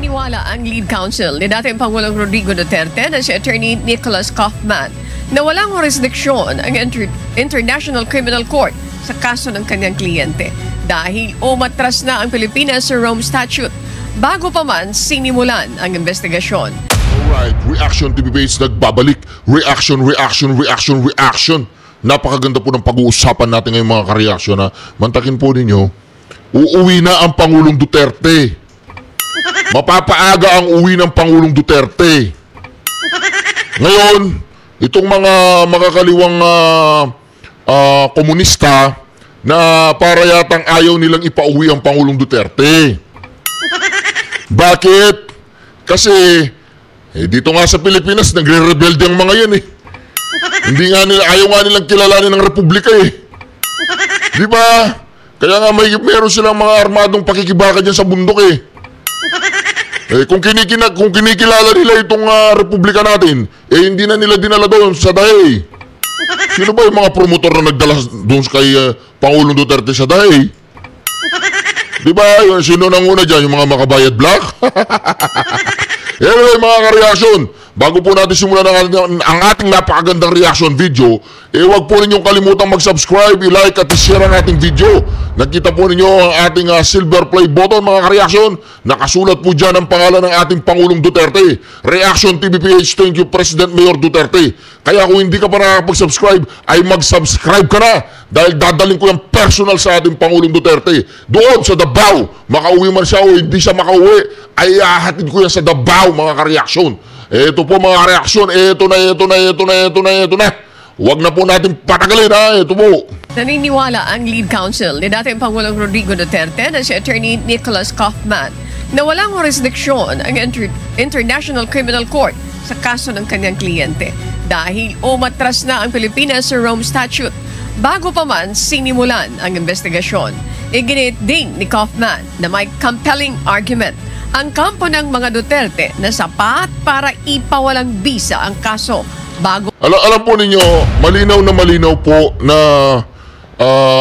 Naniniwala ang lead counsel ni dating Pangulong Rodrigo Duterte na si Attorney Nicholas Kaufman na walang jurisdiksyon ang International Criminal Court sa kaso ng kanyang kliyente dahil umatras na ang Pilipinas sa Rome Statute bago pa man sinimulan ang investigasyon. Alright, Reaction TV Base nagbabalik. Reaction. Napakaganda po ng pag-uusapan natin ngayong mga kareaksyon na mantakin po ninyo. Uuwi na ang Pangulong Duterte. Mapapaaga ang uwi ng Pangulong Duterte. Ngayon, itong mga makakaliwang komunista na para yatang ayaw nilang ipauwi ang Pangulong Duterte. Bakit? Kasi dito nga sa Pilipinas, nagre-rebelde ang mga yan eh. Ayaw nga nilang kilalanin ng republika eh. Di ba? Kaya nga meron silang mga armadong pakikibaka dyan sa bundok eh. Kung kinikilala nila itong republika natin, hindi na nila dinala doon sa Dahey. Sino ba yung mga promotor na nagdala doon kay Pangulong Duterte sa Dahey? Di ba? Sino nang una dyan? Yung mga makabayad black? Anyway, mga ka-reaction, bago po natin simulan ang ating napakagandang reaction video, huwag po ninyong kalimutang mag-subscribe, i-like at i-share ang ating video. Nakita po ninyo ang ating silver play button, mga ka-reaction. Nakasulat po dyan ang pangalan ng ating Pangulong Duterte. Reaction TVPH, thank you President Mayor Duterte. Kaya kung hindi ka pa nakakapag-subscribe, ay mag-subscribe ka na. Dahil dadaling ko yung personal sa ating Pangulong Duterte. Doon sa Davao, makauwi man siya o hindi siya makauwi, ay ahatid ko yan sa Davao, mga ka-reaction. Ito po mga reaksyon, ito na. Huwag na po natin patagalin ha, ito po. Naniniwala ang lead counsel ni dating Pangulong Rodrigo Duterte na si Attorney Nicholas Kaufman na walang jurisdiksyon ang International Criminal Court sa kaso ng kanyang kliyente dahil umatras na ang Pilipinas sa Rome Statute bago pa man sinimulan ang investigasyon. Iginit din ni Kaufman na may compelling argument ang kampo ng mga Duterte na sapat para ipawalang bisa ang kaso bago. Alam po ninyo, malinaw po na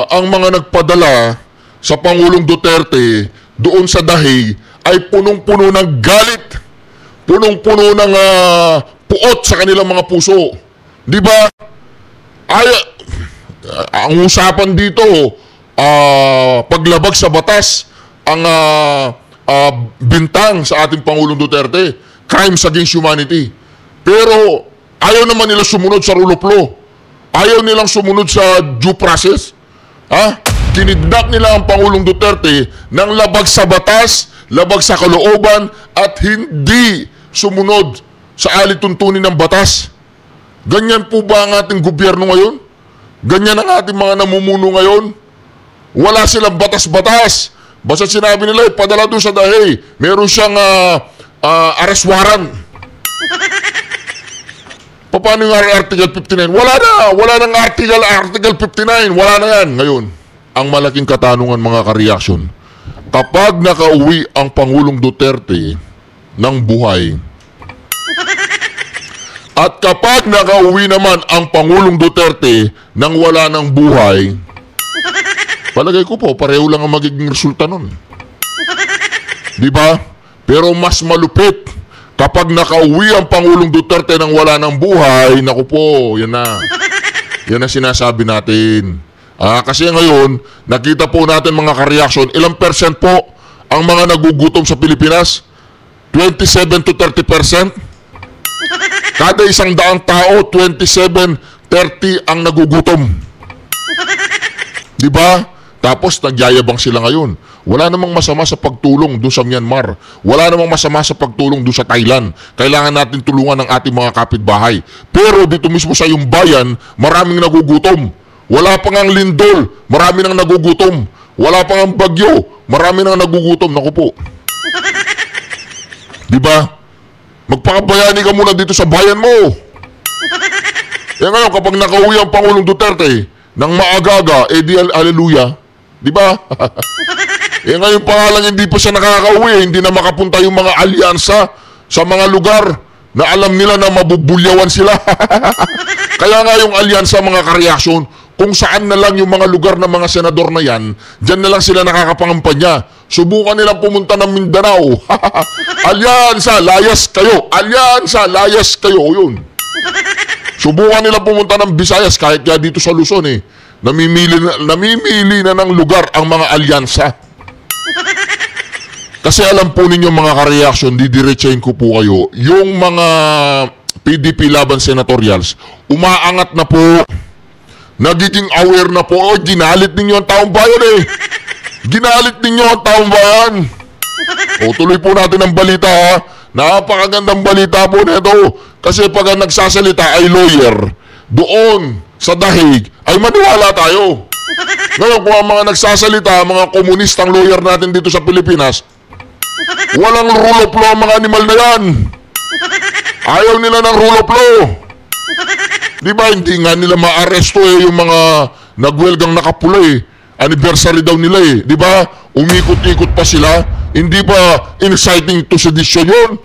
ang mga nagpadala sa Pangulong Duterte doon sa Dahey ay punong-puno ng galit, punong-puno ng puot sa kanilang mga puso. Di ba? Ang usapan dito, paglabag sa batas, ang bintang sa ating Pangulong Duterte, crimes against humanity. Pero ayaw naman nila sumunod sa rule of law. Ayaw nilang sumunod sa due process. Kinidnap nila ang Pangulong Duterte ng labag sa batas, labag sa kalooban, at hindi sumunod sa alituntunin ng batas. Ganyan po ba ang ating gobyerno ngayon? Ganyan ang ating mga namumuno ngayon? Wala silang batas-batas. Basta sinabi nila, padala doon sa Dahey, meron siyang arrest warrant. Paano yung Article 59? Wala nang Article 59. Wala na yan ngayon. Ang malaking katanungan, mga ka-reaction, kapag nakauwi ang Pangulong Duterte ng buhay, at kapag nakauwi naman ang Pangulong Duterte nang wala ng buhay, palagay ko po, pareho lang ang magiging resulta nun. Di ba? Pero mas malupit kapag nakauwi ang Pangulong Duterte nang wala ng buhay, naku po, yan na. Yan ang sinasabi natin. Kasi ngayon, nakita po natin mga ka-reaction, ilang percent po ang mga nagugutom sa Pilipinas? 27 to 30%? Kada 100 tao, 27, 30 ang nagugutom. Di ba? Tapos nagyayabang sila ngayon. Wala namang masama sa pagtulong doon sa Myanmar. Wala namang masama sa pagtulong doon sa Thailand. Kailangan natin tulungan ng ating mga kapitbahay. Pero dito mismo sa iyong bayan, maraming nagugutom. Wala pang ang lindol, marami nang nagugutom. Wala pang ang bagyo, marami nang nagugutom. Naku po. Di ba? Magpakabayani ka muna dito sa bayan mo. Ngayon, kapag nakauwi ang Pangulong Duterte ng maaga-aga, di hallelujah. Di ba? Ngayon pa nga lang hindi pa siya nakakauwi, hindi na makapunta yung mga alyansa sa mga lugar na alam nila na mabubulyawan sila. Kaya nga yung alyansa, mga ka-reaction, kung saan na lang yung mga lugar ng mga senador na yan, dyan na lang sila nakakapangampanya. Subukan nilang pumunta ng Mindanao. Alyansa, layas kayo. Alyansa, layas kayo. Yun. Subukan nilang pumunta ng Visayas kahit nga dito sa Luzon eh. Namimili na ng lugar ang mga alyansa. Kasi alam po ninyo mga ka-reaction, didiretsahin ko po kayo, yung mga PDP laban senatorials, umaangat na po, nagiging aware na po, ginalit ninyo ang taong bayan eh. Ginalit ninyo ang taong bayan. O tuloy po natin ang balita ha. Napakagandang balita po nito. Kasi pag ang nagsasalita ay lawyer, doon sa dahig ay maniwala tayo. Ngayon kung ang mga nagsasalita, mga komunistang lawyer natin dito sa Pilipinas, walang rule of law ang mga animal na yan. Ayaw nila ng rule of law. Di ba hindi nga nila maaresto eh yung mga nagwelgang nakapula eh. Anniversary daw nila eh. Di ba? Umikot-ikot pa sila. Hindi ba inciting to sedition yun?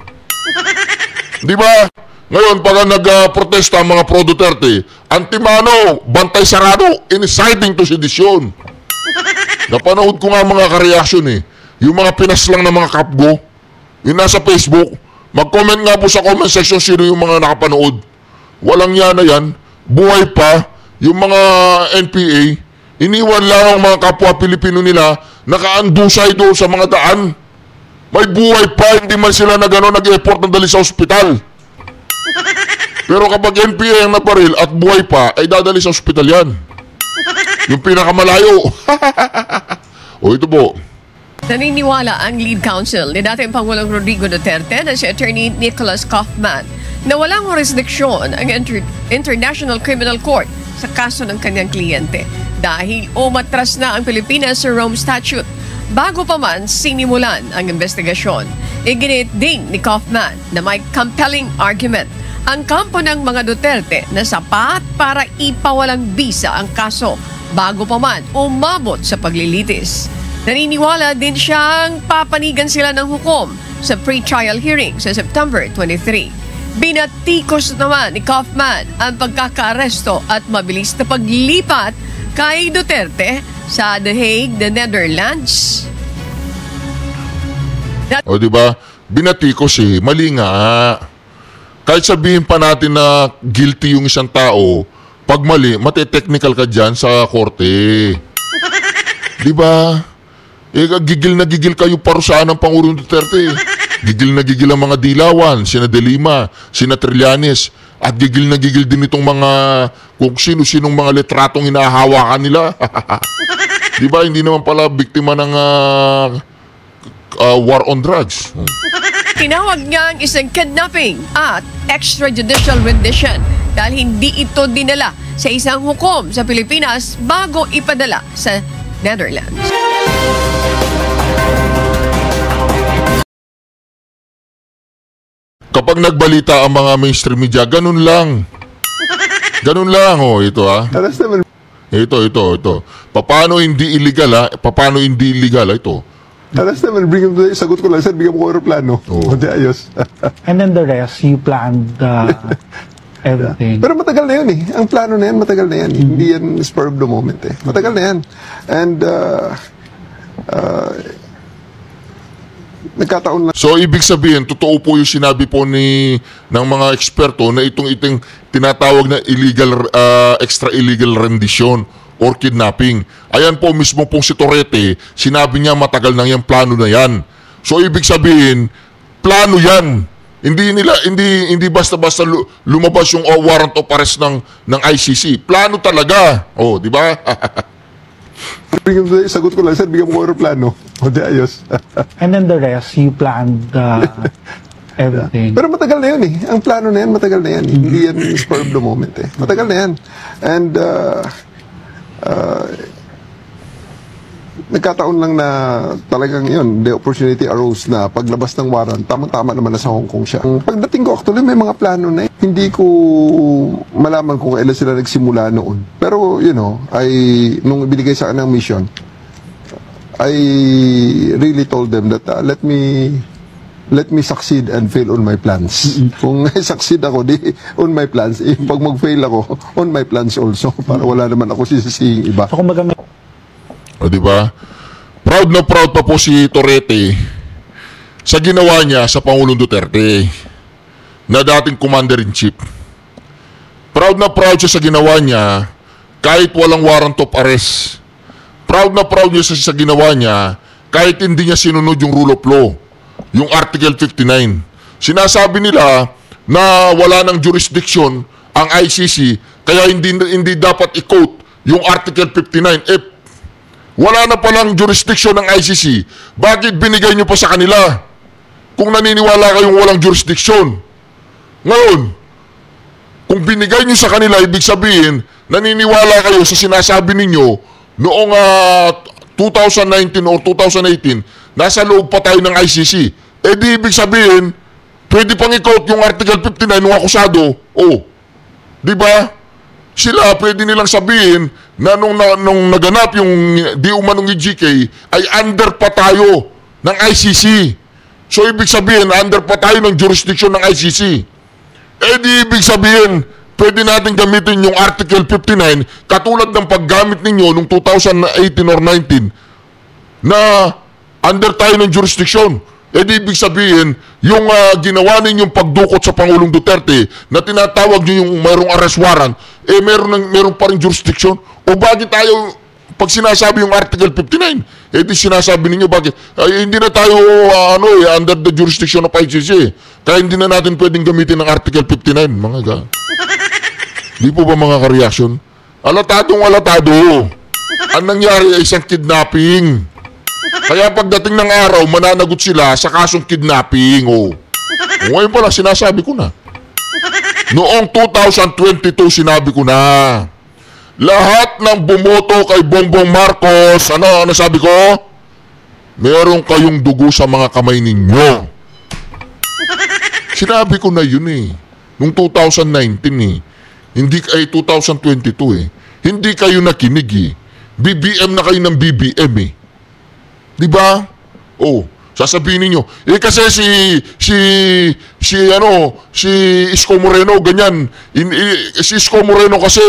Di ba? Ngayon, pag nag-protesta ang mga pro-Duterte, antimano, bantay sarado, inciting to sedition. Napanood ko nga mga ka-reaction eh. Yung mga pinas lang ng mga kapgo, yung nasa Facebook, mag-comment nga po sa comment section sino yung mga nakapanood. Walang yan na yan. Buhay pa, yung mga NPA, iniwan lang ang mga kapwa Pilipino nila, nakaandusay doon sa mga daan. May buhay pa, hindi man sila nag-effort na dali sa ospital. Pero kapag NPA ang naparil at buhay pa, ay dadali sa ospital yan. Yung pinakamalayo. O ito po. Naniniwala ang lead counsel ni dating Pangulong Rodrigo Duterte na si Attorney Nicholas Kaufman na walang jurisdiksyon ang International Criminal Court sa kaso ng kanyang kliyente dahil umatras na ang Pilipinas sa Rome Statute bago pa man sinimulan ang investigasyon. Iginit din ni Kaufman na may compelling argument ang kampo ng mga Duterte na sapat para ipawalang bisa ang kaso bago pa man umabot sa paglilitis. Naniniwala din siyang papanigan sila ng hukom sa pre-trial hearing sa September 23. Binatikos naman ni Kaufman ang pagkakaaresto at mabilis na paglipat kay Duterte sa The Hague, the Netherlands. O diba? Binatikos eh. Mali nga. Kahit sabihin pa natin na guilty yung isang tao, pag mali, mate-technical ka dyan sa korte. Diba? Gigil na gigil kayo parusahan ng Pangulong Duterte. Gigil na gigil ang mga Dilawan, sina De Lima, sina Trillanes, at gigil na gigil din itong mga kung sino-sinong mga litratong hinahawakan nila. Di ba? Hindi naman pala biktima ng war on drugs. Tinawag niya ang isang kidnapping at extrajudicial rendition dahil hindi ito dinala sa isang hukom sa Pilipinas bago ipadala sa Netherlands. Kapag nagbalita ang mga mainstream media, ganun lang. Ganun lang, oh, ito ha. Ito. Paano hindi illegal ha? Paano hindi illegal ha? Ito. Last time, sagot ko lang, sir, bigyan mo ko aeroplano. Oo. Hindi, ayos. And then the rest, you planned everything. Pero matagal na yun eh. Ang plano na yan, matagal na yan. Hindi yan spur of the moment eh. Matagal na yan. And, nagkataon lang. So, ibig sabihin, totoo po yung sinabi po ng mga eksperto na itong tinatawag na illegal, extra-illegal rendition or kidnapping. Ayan po mismo pong si Torrete, sinabi niya matagal na yung plano na yan. So, ibig sabihin, plano yan. Hindi basta-basta lumabas yung warrant of arrest ng ICC. Plano talaga. Oh, di ba? Sagot ko lang, sir, bigyan mo ko aeroplano. Hindi, ayos. And then the rest, you planned everything. Pero matagal na yun eh. Ang plano na yan, matagal na yan. Hindi yan spur of the moment eh. Matagal na yan. And, nagkataon lang na talagang yun, the opportunity arose na paglabas ng warrant, tamang-tama naman na sa Hong Kong siya. Pagdating ko, actually, may mga plano na hindi ko malaman kung kailan sila nagsimula noon. Pero, nung binigay sa akin ng mission, I really told them that let me succeed and fail on my plans. Kung succeed ako, on my plans. Pag mag-fail ako, on my plans also. Para wala naman ako sisisihing iba. So, kumbaga may... O, di ba? proud na proud pa po si Torrete sa ginawa niya sa Pangulong Duterte na dating Commander-in-Chief. Proud na proud siya sa ginawa niya kahit walang warrant of arrest. Proud na proud niya sa ginawa niya kahit hindi niya sinunod yung rule of law, yung Article 59. Sinasabi nila na wala ng jurisdiction ang ICC kaya hindi dapat i-quote yung Article 59. Wala na palang jurisdiction ng ICC, bakit binigay niyo pa sa kanila kung naniniwala kayong walang jurisdiction? Ngayon, kung binigay niyo sa kanila, ibig sabihin naniniwala kayo sa sinasabi ninyo noong 2019 or 2018, nasa loob pa tayo ng ICC. Di ibig sabihin, pwede pang i-quote yung Article 59 ng akusado. Di ba? Sila, pwede nilang sabihin na nung naganap yung di umanong GK, ay under pa tayo ng ICC. So, ibig sabihin, under pa tayo ng jurisdiction ng ICC. Di ibig sabihin, pwede natin gamitin yung Article 59 katulad ng paggamit ninyo nung 2018 or 19 na under tayo ng jurisdiction. Di ibig sabihin, yung ginawa ninyong pagdukot sa Pangulong Duterte na tinatawag nyo yung mayroong arrest warrant, meron pa rin jurisdiction. O bakit tayo, pag sinasabi yung Article 59, di sinasabi ninyo bakit? Hindi na tayo under the jurisdiction of ICC. Kaya hindi na natin pwedeng gamitin ng Article 59, mga Di po ba mga ka-reaction? Alatadong alatado. Ang nangyari ay isang kidnapping. Kaya pagdating ng araw, mananagot sila sa kasong kidnapping. Ngayon pala, sinasabi ko na. Noong 2022, sinabi ko na. Lahat ng bumoto kay Bongbong Marcos, ano sabi ko? Meron kayong dugo sa mga kamay ninyo. Sinabi ko na yun Noong 2019 Hindi 2022 Hindi kayo nakinig BBM na kayo ng BBM Di ba? Sasabihin niyo, kasi si Isko Moreno ganyan. Si Isko Moreno kasi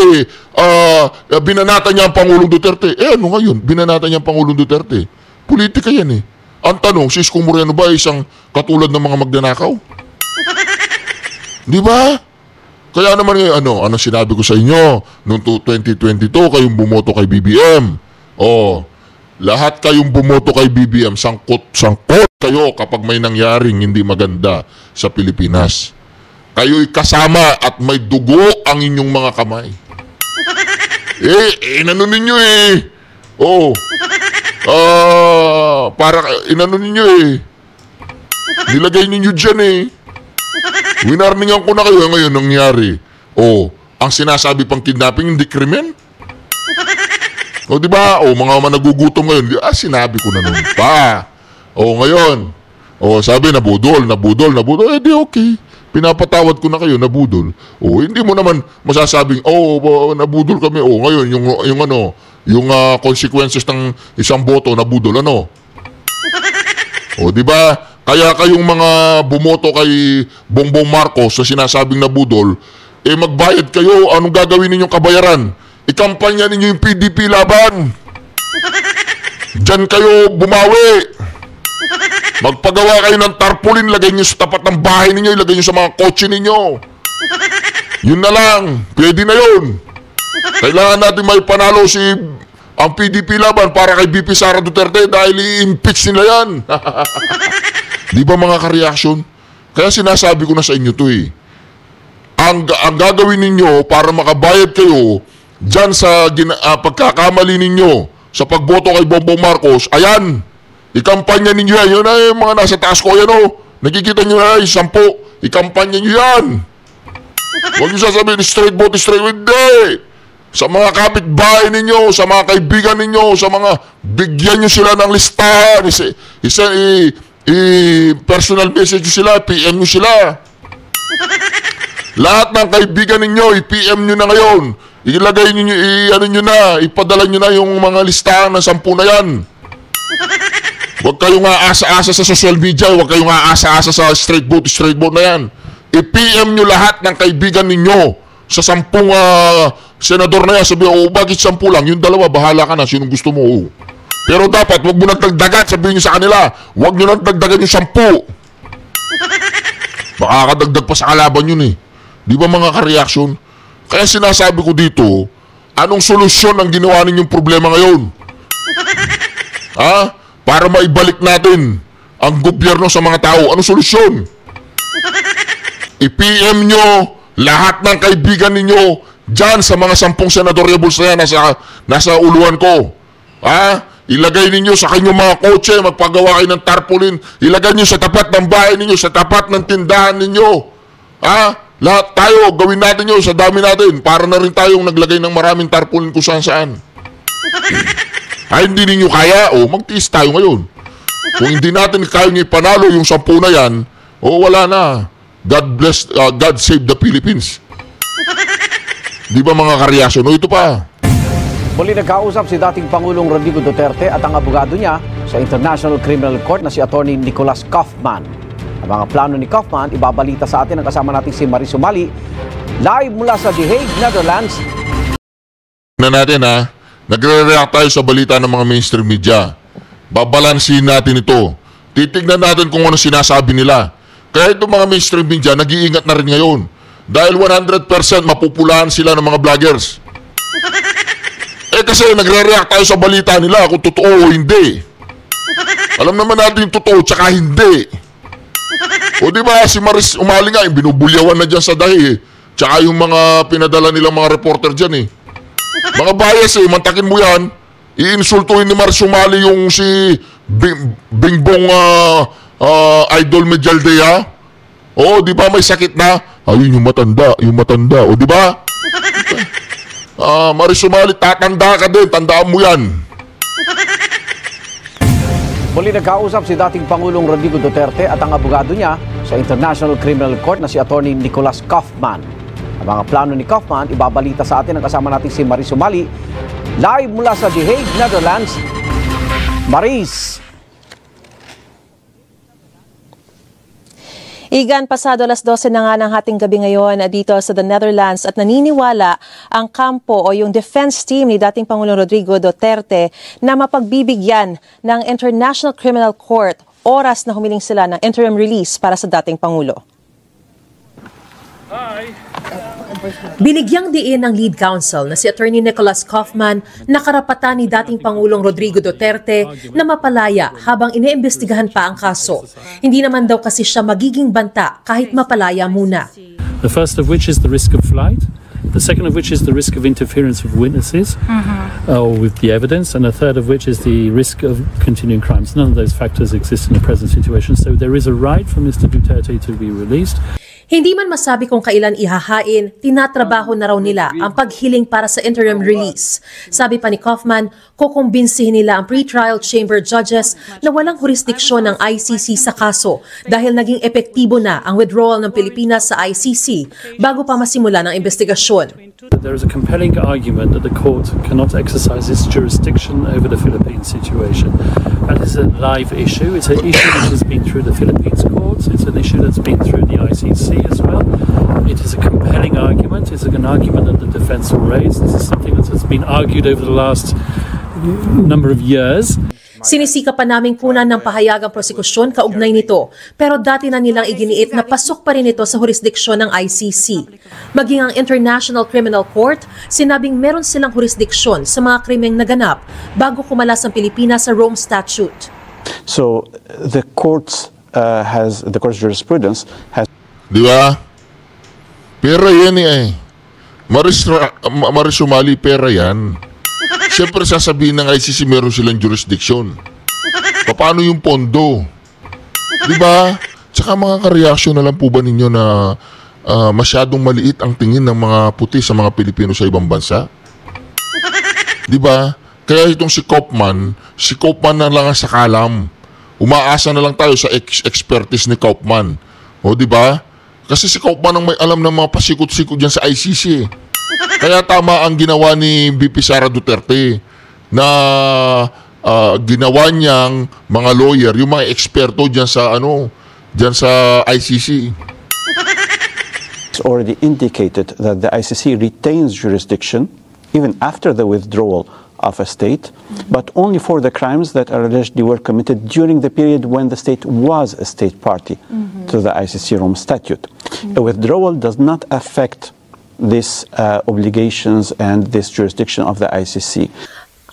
binanata niya ang Pangulong Duterte. Ano ngayon? Binanata niya ang Pangulong Duterte. Politika yan Ang tanong, si Isko Moreno ba isang katulad ng mga magnanakaw? Di ba? Kaya naman ano sinabi ko sa inyo noong 2022 kayong bumoto kay BBM. Lahat kayong bumoto kay BBM, sangkot kayo kapag may nangyaring hindi maganda sa Pilipinas. Kayo'y kasama at may dugo ang inyong mga kamay. Inano ninyo para inano ninyo nilagay ninyo dyan winarningan ko na kayo ngayon nangyari. Ang sinasabi pang kidnapping hindi krimen? Di ba? Mga managugutom ngayon. Sinabi ko na noon pa. Ngayon. Sabi nabudol. Di okay. Pinapatawad ko na kayo, nabudol. Hindi mo naman masasabing, nabudol kami. Ngayon, yung consequences ng isang boto, nabudol, di ba? Kaya kayong mga bumoto kay Bongbong Marcos sa sinasabing nabudol, magbayad kayo. Anong gagawin ninyong kabayaran? Ikampanya ninyo yung PDP laban. Diyan kayo bumawi. Magpagawa kayo ng tarpaulin, lagay nyo sa tapat ng bahay ninyo, ilagay nyo sa mga kotse ninyo. Yun na lang. Pwede na yun. Kailangan natin may panalo ang PDP laban para kay BP Sara Duterte dahil i-impeach nila yan. Di ba mga ka-reaction? Kaya sinasabi ko na sa inyo to Ang gagawin ninyo para makabayad kayo dyan sa pagkakamali ninyo sa pagboto kay Bongbong Marcos, ayan, ikampanya ninyo yan. Yun ay mga nasa taas ko yan nakikita nyo na 10, ikampanya nyo yan. Huwag nyo sasabihin straight vote, hindi. Sa mga kapitbahay ninyo, sa mga kaibigan ninyo, sa mga bigyan nyo sila ng listahan, personal message sila, PM nyo sila. Lahat ng kaibigan ninyo, i-PM nyo na ngayon. Ilagay niyo, ipadala niyo na yung mga listahan ng 10 na yan. Huwag kayong aasa-asa sa social media, huwag kayong aasa-asa sa straight vote na yan. I-PM nyo lahat ng kaibigan ninyo sa 10 senador na yan. Sabi, bakit 10 lang? Yung 2, bahala ka na, sinong gusto mo. Pero dapat, wag mo nang dagdagan, sabihin nyo sa kanila, wag nyo nang dagdagan yung 10. Makakadagdag pa sa kalaban yun eh. Di ba mga ka-reaction? Kaya sinasabi ko dito, anong solusyon ang ginawa ninyong problema ngayon? Ha? Para maibalik natin ang gobyerno sa mga tao. Anong solusyon? I-PM nyo lahat ng kaibigan ninyo dyan sa mga 10 senadoriables na yan nasa uluan ko. Ha? Ilagay ninyo sa kanyang mga kotse, magpagawa kayo ng tarpaulin. Ilagay nyo sa tapat ng bahay ninyo, sa tapat ng tindahan ninyo. Ha? Lahat tayo, gawin natin yun sa dami natin para na rin tayong naglagay ng maraming tarpaulin kung saan-saan. Ay, hindi ninyo kaya, magtiis tayo ngayon. Kung hindi natin kaya nyo ipanalo yung 10 na yan, wala na. God bless, God save the Philippines. Di ba mga kareaksyon? Ito pa. Muli nagkausap si dating Pangulong Rodrigo Duterte at ang abogado niya sa International Criminal Court na si Attorney Nicholas Kaufman. Ang mga plano ni Kaufman, ibabalita sa atin ang kasama natin si Marie Sumali, live mula sa The Hague, Netherlands. Natin nagre-react tayo sa balita ng mga mainstream media. Babalansin natin ito. Titignan natin kung ano sinasabi nila. Kaya itong mga mainstream media, nag-iingat na rin ngayon. Dahil 100% mapupulahan sila ng mga vloggers. Kasi nagre-react tayo sa balita nila kung totoo o hindi. Alam naman natin yung totoo tsaka hindi. O di ba si Maris Umali nga, binubulyawan na dyan sa dahi. Tsaka yung mga pinadala nilang mga reporter dyan eh. Mga bias mantakin mo yan. Iinsultuhin ni Maris Umali yung si Bingbong Idol Medialdea. O di ba may sakit na? Ayun yung matanda. O di ba? Maris Umali, tatanda ka din. Tandaan mo yan. Muli nagkausap si dating Pangulong Rodrigo Duterte at ang abogado niya sa International Criminal Court na si Attorney Nicholas Kaufman. Ang mga plano ni Kaufman, ibabalita sa atin ang kasama natin si Marie Sumali, live mula sa The Hague, Netherlands. Maris. Igan, pasado alas 12 na nga ng hating gabi ngayon dito sa the Netherlands at naniniwala ang kampo o yung defense team ni dating Pangulong Rodrigo Duterte na mapagbibigyan ng International Criminal Court oras na humiling sila ng interim release para sa dating Pangulo. Binigyang diin ng lead counsel na si Attorney Nicholas Kaufman na karapatan ni dating Pangulong Rodrigo Duterte na mapalaya habang iniimbestigahan pa ang kaso. Hindi naman daw kasi siya magiging banta kahit mapalaya muna. The first of which is the risk of flight. The second of which is the risk of interference of witnesses with the evidence, and a third of which is the risk of continuing crimes. None of those factors exist in the present situation, so there is a right for Mr. Duterte to be released. Hindi man masabi kung kailan ihahain, tinatrabaho na raw nila ang paghiling para sa interim release. Sabi pa ni Kaufman, kukumbinsihin nila ang pre-trial chamber judges na walang jurisdiksyon ng ICC sa kaso dahil naging epektibo na ang withdrawal ng Pilipinas sa ICC bago pa masimula ng investigasyon. There is a compelling argument that the court cannot exercise its jurisdiction over the Philippine situation. That is a live issue. It's an issue which has been through the Philippines courts. It's an issue that's been through the ICC as well. It is a compelling argument. It's an argument that the defense will raise. This is something that has been argued over the last number of years. Sinisika pa naming kunan ng pahayagang prosekusyon kaugnay nito, pero dati na nilang iginiit na pasok pa rin ito sa jurisdiksyon ng ICC. Maging ang International Criminal Court, sinabing meron silang jurisdiksyon sa mga krimeng naganap bago kumalas ang Pilipinas sa Rome Statute. So the court's jurisprudence has. Di ba? Pera yan eh. Maris Sumali, pera yan. Siyempre sasabihin ng ICC meron silang jurisdiction. Paano yung pondo? Di ba? Tsaka mga ka-reaction na lang po ba ninyo na masyadong maliit ang tingin ng mga puti sa mga Pilipino sa ibang bansa? Di ba? Kaya itong si Kaufman na lang ang sakalam. Umaasa na lang tayo sa expertise ni Kaufman. O di ba? Kasi si Kaufman ang may alam ng mga pasikot-sikot dyan sa ICC. Kaya tama ang ginawa ni VP Sara Duterte na ginawa niyang mga lawyer, yung mga eksperto dyan sa ICC. It's already indicated that the ICC retains jurisdiction even after the withdrawal of a state, but only for the crimes that are allegedly were committed during the period when the state was a state party to the ICC Rome Statute. A withdrawal does not affect these obligations and this jurisdiction of the ICC.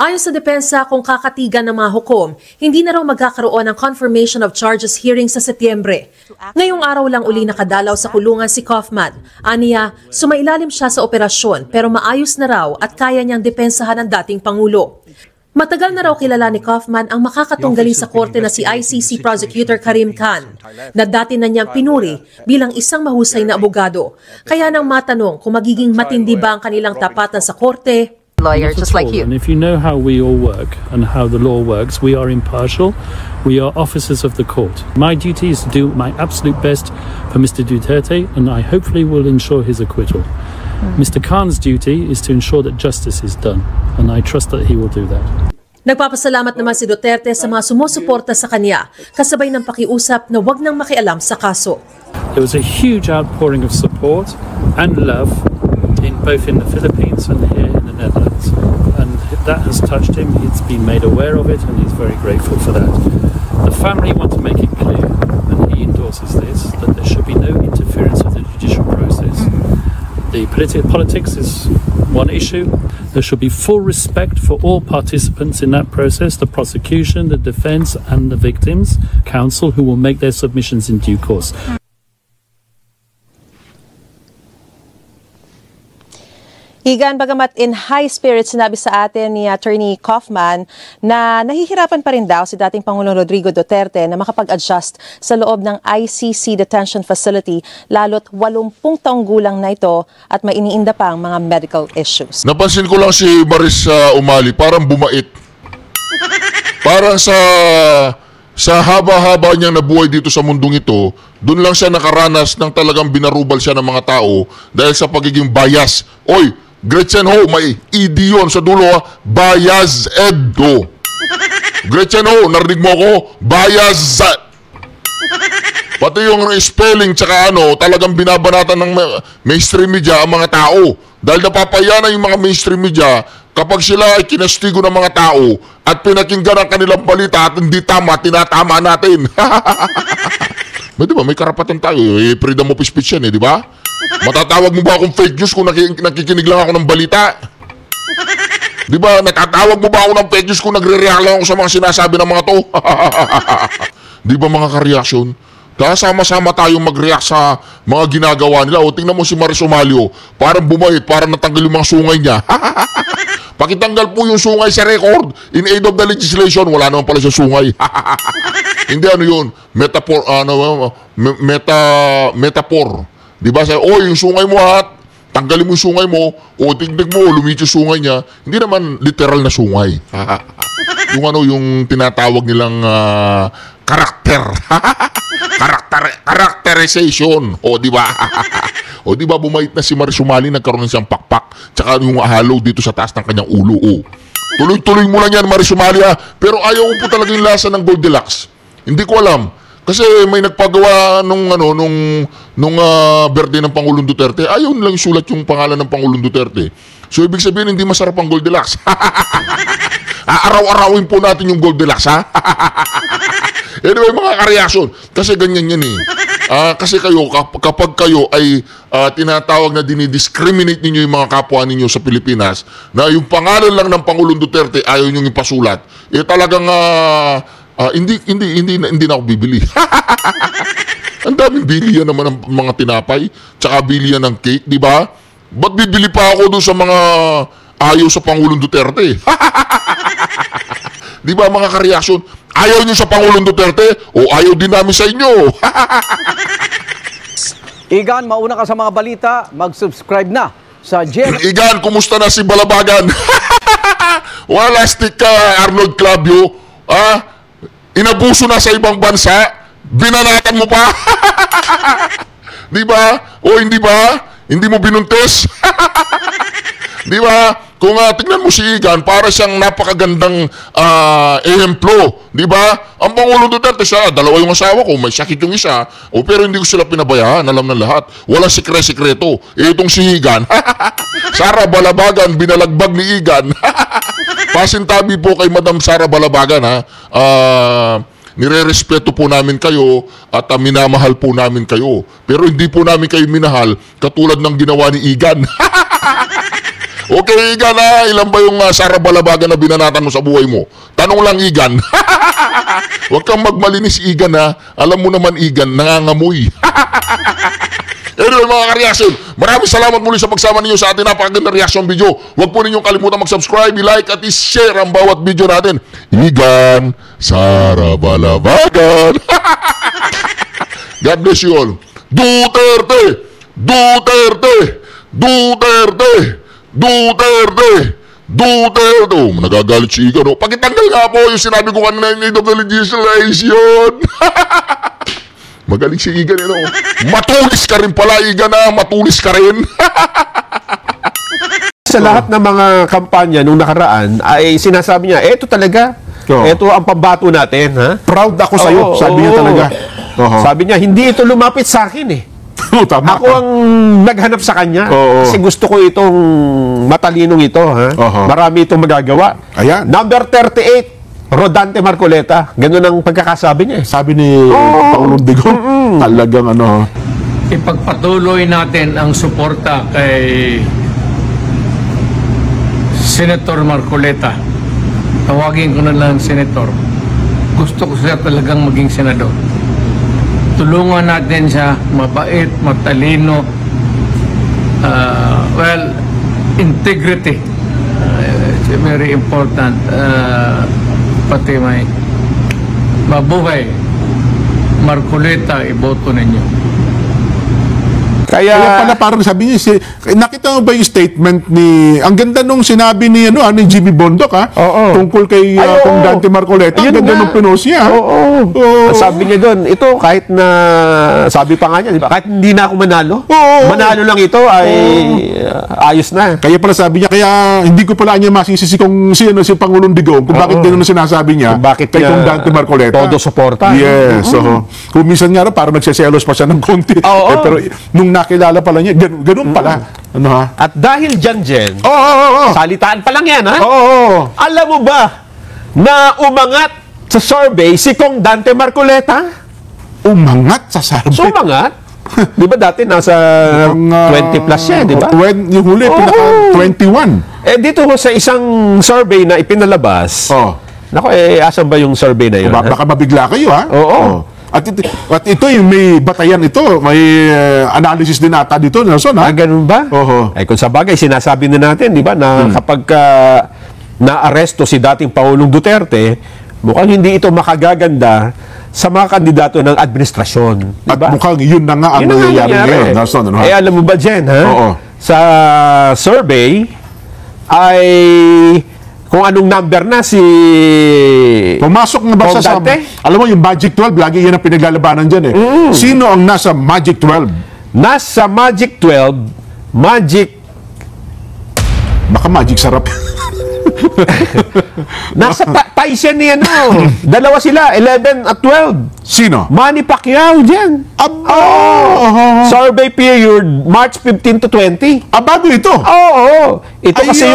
Ayon sa depensa, kung kakatigan ng mga hukom, hindi na raw magkakaroon ng confirmation of charges hearing sa Setyembre. Ngayong araw lang uli nakadalaw sa kulungan si Kaufman. Aniya, sumailalim siya sa operasyon pero maayos na raw at kaya niyang depensahan ng dating Pangulo. Matagal na raw kilala ni Kaufman ang makakatunggali sa korte na si ICC Prosecutor Karim Khan, na dati na niyang pinuri bilang isang mahusay na abogado. Kaya nang matanong kung magiging matindi ba ang kanilang tapatan sa korte, lawyer just like you. And if you know how we all work and how the law works, we are impartial. We are officers of the court. My duty is to do my absolute best for Mr. Duterte, and I hopefully will ensure his acquittal. Mr. Khan's duty is to ensure that justice is done, and I trust that he will do that. nagpapasalamat naman si Duterte sa mga sumusuporta sa kanya, kasabay ng pakiusap na wag nang makialam sa kaso. There was a huge outpouring of support and love both in the Philippines and here in the Netherlands, and that has touched him. He's been made aware of it and he's very grateful for that. The family want to make it clear, and he endorses this, that there should be no interference of the judicial process. The politics is one issue. There should be full respect for all participants in that process, the prosecution, the defense and the victims counsel, who will make their submissions in due course. Igan, bagamat in high spirits, sinabi sa atin ni Attorney Kaufman na nahihirapan pa rin daw si dating Pangulong Rodrigo Duterte na makapag-adjust sa loob ng ICC detention facility, lalo't 80 taong gulang na ito at may iniinda pa ang mga medical issues. Napansin ko lang si Maris Umali, parang bumait. Parang sa haba-haba niyang nabuhay dito sa mundong ito, doon lang siya nakaranas ng talagang binarubal siya ng mga tao dahil sa pagiging bias. Oy, Gretchen Ho, may ED yun sa dulo, bias edo. Gretchen Ho, narinig mo ako? Bias. Pati yung spelling tsaka talagang binabanatan ng mainstream media ang mga tao. Dahil napapaya na yung mga mainstream media kapag sila ay kinastigo ng mga tao at pinakinggan ang kanilang balita at hindi tama, tinatama natin. Di ba, may karapatan tayo. Freedom of speech yan, di ba? Matatawag mo ba akong fake news kung nakikinig lang ako ng balita? Di ba, natatawag mo ba ako ng fake news kung nagre-react lang ako sa mga sinasabi ng mga to? Di ba mga ka-reaction? Kaya sama-sama tayong mag-react sa mga ginagawa nila. O tingnan mo si Maris Umalio, parang bumait, parang natanggal yung mga sungay niya. Pakitanggal po yung sungay sa record. In aid of the legislation, wala naman pala siya sungay. Hindi yun, metaphor, metaphor. Di ba? Yung sungay mo tanggalin mo yung sungay mo, o tignan mo, lumit yung sungay niya. Hindi naman literal na sungay. yung tinatawag nilang karakter. Characterization. O di ba? O di ba bumait na si Maris Umali, nagkaroon ng siyang pakpak, tsaka yung halo dito sa taas ng kanyang ulo. Tuloy-tuloy mo lang yan, Maris Umali, pero ayaw ko po talaga yung lasa ng Goldilocks. Hindi ko alam. Kasi may nagpagawa nung birthday ng Pangulong Duterte, ayaw nilang sulat yung pangalan ng Pangulong Duterte. So ibig sabihin hindi masarap ang Goldilocks. Araw-arawin po natin yung Goldilocks, ha? Anyway, mga ka-reaction, kasi ganyan yan eh. Kasi kayo, kapag kayo ay tinatawag na dinidiscriminate ninyo yung mga kapwa ninyo sa Pilipinas, na yung pangalan lang ng Pangulong Duterte ayaw nyo ipasulat, talagang hindi na ako bibili. Ang daming bilihan naman ng mga tinapay, tsaka bilihan ng cake, di ba? Ba't bibili pa ako doon sa mga ayaw sa Pangulong Duterte? Di ba mga ka-reaction? Ayaw nyo sa Pangulong Duterte o ayaw din namin sa inyo? Igan, mauna ka sa mga balita, mag-subscribe na sa Igan, kumusta na si Balabagan? Wala stick ka, Arnold Clavio. Inabuso na sa ibang bansa, binanatan mo pa. Di ba? O hindi ba? Hindi mo binuntis? Di ba? Kung tingnan mo si Igan, para siyang napakagandang ehemplo. Di ba? Ang Pangulong Duterte siya, dalawa yung asawa ko, may sakit yung isa. Pero hindi ko sila pinabayaan, alam ng lahat. Walang sikreto. Itong si Igan, Sara Balabagan, binalagbag ni Igan. Pasintabi po kay Madam Sara Balabagan, ha. Nire-respeto po namin kayo at minamahal po namin kayo. Pero hindi po namin kayo minahal katulad ng ginawa ni Igan. Okay, Igan, ha? Ilan ba yung Sara Balabagan na binanatan mo sa buhay mo? Tanong lang, Igan. Huwag kang magmalinis, Igan, ha? Alam mo naman, Igan, nangangamoy. Anyway, mga ka-reaction, maraming salamat muli sa pagsama ninyo sa ating napakagandang reaction video. Huwag po ninyong kalimutan mag-subscribe, i-like at i-share ang bawat video natin. Igan, Sara Balabagan. God bless you all. Duterte! Duterte! Duterte! Duterte! Duterte! Oh, nagagalit si Igan. Oh. Pakitanggal nga po yung sinabi ko kanina yung need of the legislation. Magaling si Igan, oh. Matulis ka rin pala, Igan, ha? Matulis ka rin. Sa lahat ng mga kampanya nung nakaraan, ay sinasabi niya, eto talaga, eto ang pambato natin, ha? Proud ako sa'yo, sabi niya talaga. Sabi niya, hindi ito lumapit sa akin, eh. Tama ako ang naghanap sa kanya kasi gusto ko itong matalinong ito, ha? Marami itong magagawa. Ayan. Number 38, Rodante Marcoleta. Ganun ang pagkakasabi niya. Sabi ni Pangulong Digong, talagang ano. Ipagpatuloy natin ang suporta kay Senator Marcoleta. Tawagin ko na lang Senator. Gusto ko siya talagang maging senador. Tulungan natin siya, mabait, matalino, integrity. It's very important. Pati may mabuhay. Marcoleta, iboto ninyo. Kaya pala parang sabi niya, nakita mo ba yung statement ni, ang ganda nung sinabi ni, ni Jimmy Bondoc, ha? Tungkol kay kung Dante Marcoleta, ang ganda nung pinost niya. Sabi niya doon, ito kahit na, sabi pa nga niya, di ba? Kahit hindi na ako manalo, manalo lang ito ay ayos na. Kaya pala sabi niya, kaya hindi ko pala niya masisisi kung si Pangulong Digong, kung bakit ganun sinasabi niya, kung bakit kay kung Dante Marcoleta. Todo suporta. Yes. Kung minsan nga parang nagsiselos pa siya ng konti. Pero nung nakilala pala niya, ganun pala. Ano, ha? At dahil dyan, Jen, salitaan pa lang yan, ha? Alam mo ba na umangat sa survey si Kong Dante Marcoleta? Umangat sa survey? So, umangat? Di ba dati nasa 20 plus siya, di ba? Yung huli, pinaka 21. Eh, dito sa isang survey na ipinalabas, nako, asan ba yung survey na yun? Baka mabigla kayo, ha? At ito yung may batayan ito, may analysis din ata dito, Nelson, ha? Ganun ba? Ay, kung sa bagay, sinasabi na natin, di ba, na kapag na-aresto si dating Pangulong Duterte, mukhang hindi ito makagaganda sa mga kandidato ng administrasyon. Diba? At mukhang yun na nga ang nangyayari ngayon, Nelson. Eh, alam mo ba, Jen, ha? Sa survey, ay kung anong number na si pumasok na ba sa alam mo yung Magic 12, lagi yan ang pinaglalabanan dyan, eh. Sino ang nasa Magic 12? Nasa Magic 12, baka Magic sarap. Nasa Tyson ni dalawa sila, 11 at 12. Sino? Manny Pacquiao dyan. Survey period, March 15 to 20. Bago ito? Ito kasi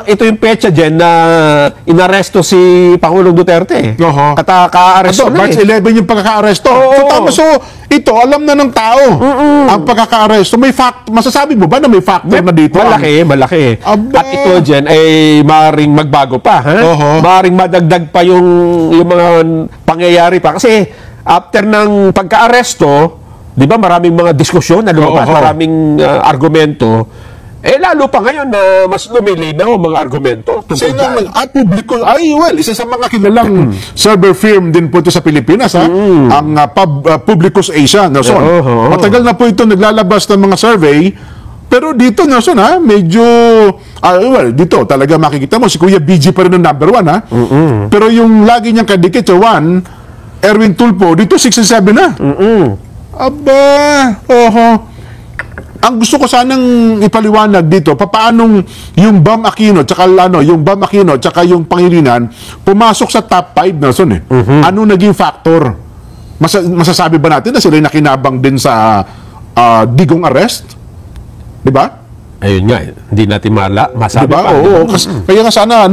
ito yung petsa dyan na inaresto si Pangulong Duterte. Ka-aresto na March 11 yung pagkaka-aresto. So, ito, alam na ng tao ang pagkaka-aresto. May masasabi mo ba na may factor na dito? Malaki. At ito dyan ay maaaring magbago pa, ha? Maaaring madagdag pa yung mga pangyayari pa. Kasi after ng pagka-aresto, di ba maraming mga diskusyon na lumabas, maraming argumento. Lalo pa ngayon na mas lumilinaw ang mga argumento. At publiko, isa sa mga kilalang server firm din po ito sa Pilipinas, ha? Ang Publicus Asia, Nelson. Matagal na po ito naglalabas ng mga survey. Pero dito, Nelson, ha, medyo, dito talaga makikita mo, si Kuya BG pa rin ang number 1, ha? Pero yung lagi niyang kadikit sa 1, Erwin Tulfo, dito 6 and 7 na. Ang gusto ko sanang ipaliwanag dito, papaanong yung Bam Aquino, tsaka yung Pangilinan, pumasok sa top 5, Nelson, eh. Ano naging factor? Masasabi ba natin na sila nakinabang din sa Digong arrest? Diba? Ayun nga, hindi natin masabi diba? pa. Oo, kaya nga sana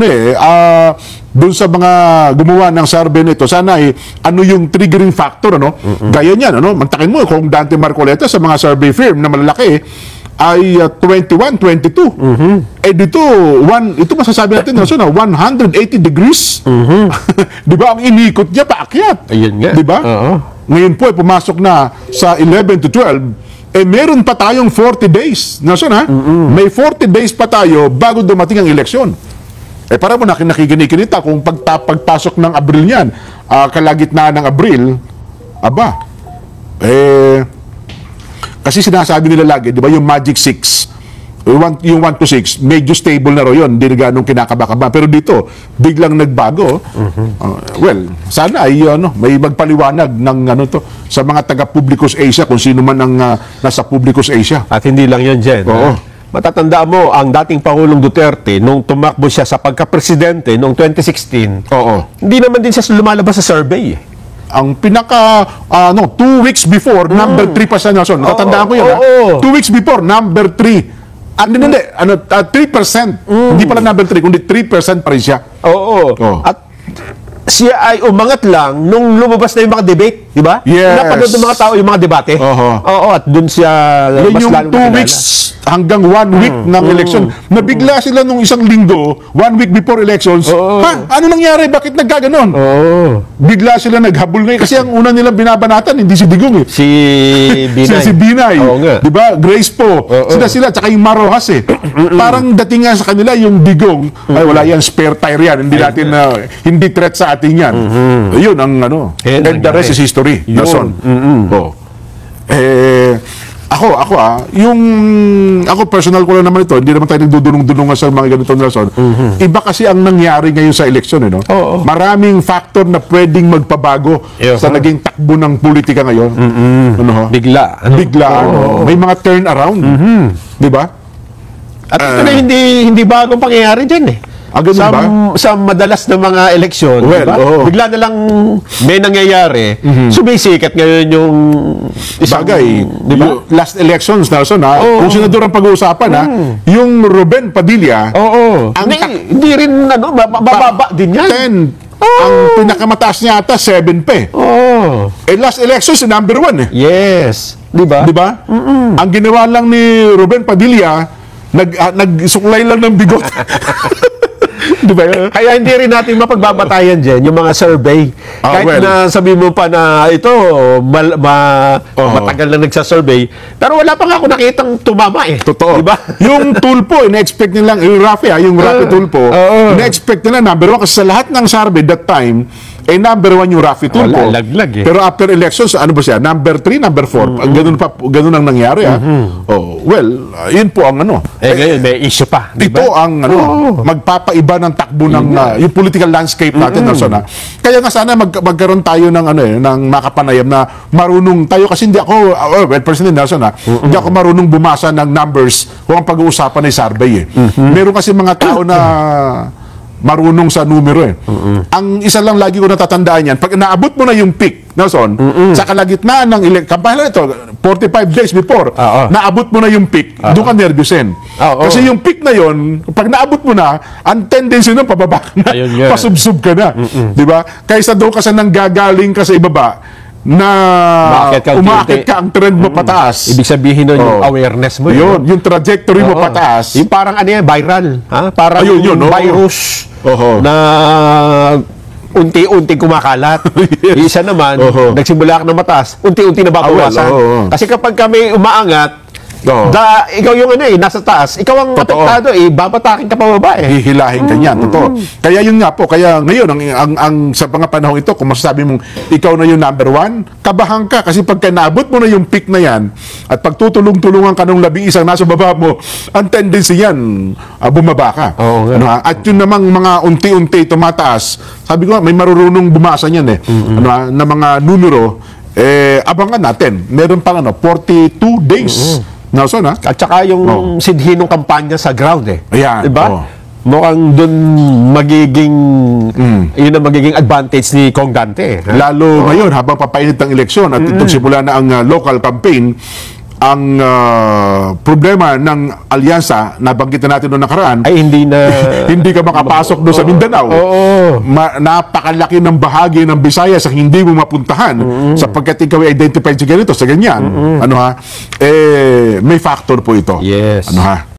doon sa mga gumawa ng survey nito, sana ano yung triggering factor, ano? Gaya niyan, ano? Mantakin mo kung Dante Marcoleta sa mga survey firm na malalaki ay 21, 22. Dito, ito masasabi natin, 180 degrees. Di ba? Ang inikot niya, paakyat. Ayun nga. Di ba? Ngayon po, pumasok na sa 11 to 12, meron pa tayong 40 days. May 40 days pa tayo bago dumating ang eleksyon. Para mo nakikinikinita kung pagpasok ng Abril niyan, kalagitnaan ng Abril, kasi sinasabi nila lagi, di ba, yung Magic 6, yung 1 to 6, medyo stable na raw yun, hindi na ganong kinakaba-kaba. Pero dito, biglang nagbago. Sana ay may magpaliwanag ng sa mga taga-Publicus Asia, kung sino man ang nasa Publicus Asia. At hindi lang yan, Jen. Matatandaan mo, ang dating Pangulong Duterte, nung tumakbo siya sa pagka-presidente noong 2016, hindi naman din siya lumalabas sa survey. Ang pinaka 2 weeks before, number 3 pa siya, Nelson. Natatandaan ko yun. 2 weeks before, number 3. 3%. Hindi pala number 3, kundi 3% pa rin siya. At siya ay umangat lang nung lumabas na yung mga debate, di ba? Yes. Napanood ng mga tao yung mga debate. At dun siya mas yung 2 weeks hanggang 1 week ng election. Nabigla sila nung isang linggo, 1 week before elections. Ano nangyari? Bakit nagkaganon? Bigla sila naghabol ngayon. Kasi ang una nilang binabanatan, hindi si Digong Si Binay. si Binay. Di ba? Grace po. Sila, tsaka yung Marojas Parang dating nga sa kanila yung Digong, ay wala yan, spare tire yan. Hindi natin, hindi threat sa atin yan. Yun ang and the rest is history. Nason. Ako personal ko lang naman ito, hindi naman tayo nagdudunong-dunungan sa mga ganito, Nelson. Iba kasi ang nangyari ngayon sa eleksyon, maraming factor na pwedeng magpabago sa naging takbo ng politika ngayon. Bigla. May mga turn around. Di ba? At ito na hindi bagong pangyayari dyan sa madalas na mga eleksyon, bigla na lang may nangyayari, sumisikat ngayon yung bagay. Diba? Last elections, Nelson, kung senador ang pag-uusapan, yung Ruben Padilla, hindi rin, mababa din yan. 10. Ang pinakamataas niya ata, 7 pa last elections, number 1 Yes. Diba? Ang ginawa lang ni Ruben Padilla, nagsuklay lang ng bigot. Diba? Kaya hindi rin natin mapagbabatayan dyan yung mga survey. Kahit na sabi mo pa na ito, matagal na nagsasurvey, pero wala pa nga ako nakitang tumama Totoo. Diba? Yung Tulpo, ina-expect nilang, yung Rafi Tulpo, ina-expect nila number 1 kasi sa lahat ng survey that time, number 1 yung Rafi Tulpo. Laglag Pero after elections, ano ba siya? Number 3, number 4. Ganun ang nangyari. Yun po ang ngayon, may issue pa. Diba? Ito ang magpapaiba ng takbo ng yung political landscape natin. Kaya nga sana magkaroon tayo ng ng makapanayam na marunong tayo, kasi hindi ako, personally, Nelson, hindi ako marunong bumasa ng numbers kung ang pag-uusapan ay survey. Meron kasi mga tao na marunong sa numero Ang isa lang lagi ko natatandaan yan, pag naabot mo na yung peak, Nelson, sa kalagitnaan ng kampanya ito, 45 days before, naabot mo na yung peak, doon ka nervyusin. Kasi yung peak na yon, pag naabot mo na, ang tendency nun, pababa ka na, pasubsub ka na. Diba? Kaysa doon ka sa nanggagaling ka sa ibaba, na umakit ka ang trend mo pataas. Ibig sabihin nun yung awareness mo. Yung trajectory mo pataas. Yung parang viral. Parang virus na unti-unti kumakalat. Isa naman, nagsimula ka na mataas, unti-unti na babawasan. Kasi kapag kami umaangat, ikaw yung nasa taas, ikaw ang apektado, babatakin ka pababa hihilahin ka niyan, totoo. Kaya yun nga po, kaya ngayon, ang sa mga panahon ito, kung masasabi mong ikaw na yung number 1, kabahan ka, kasi pagka naabot mo na yung peak na yan, at pagtutulong-tulungan ka nung 11 nasa baba mo, ang tendency yan, bumaba ka. At yun namang mga unti-unti tumataas, sabi ko, may marurunong bumasa niyan na mga numero, abangan natin, meron pang 42 days. Nelson, At saka yung sidhi ng kampanya sa ground Ayan. Diba? Mukhang doon yun ang magiging advantage ni Kong Dante. Lalo ngayon, habang papainit ang eleksyon at itong simula na ang local campaign, ang problema ng alyansa, nabanggit na natin noong nakaraan, ay hindi na hindi ka makapasok doon sa Mindanao. Napakalaki ng bahagi ng Visayas ang hindi mo mapuntahan sapagkat ikaw ay identified sa ganito, sa ganyan. Ano ha? May factor po ito. Yes. Ano ha?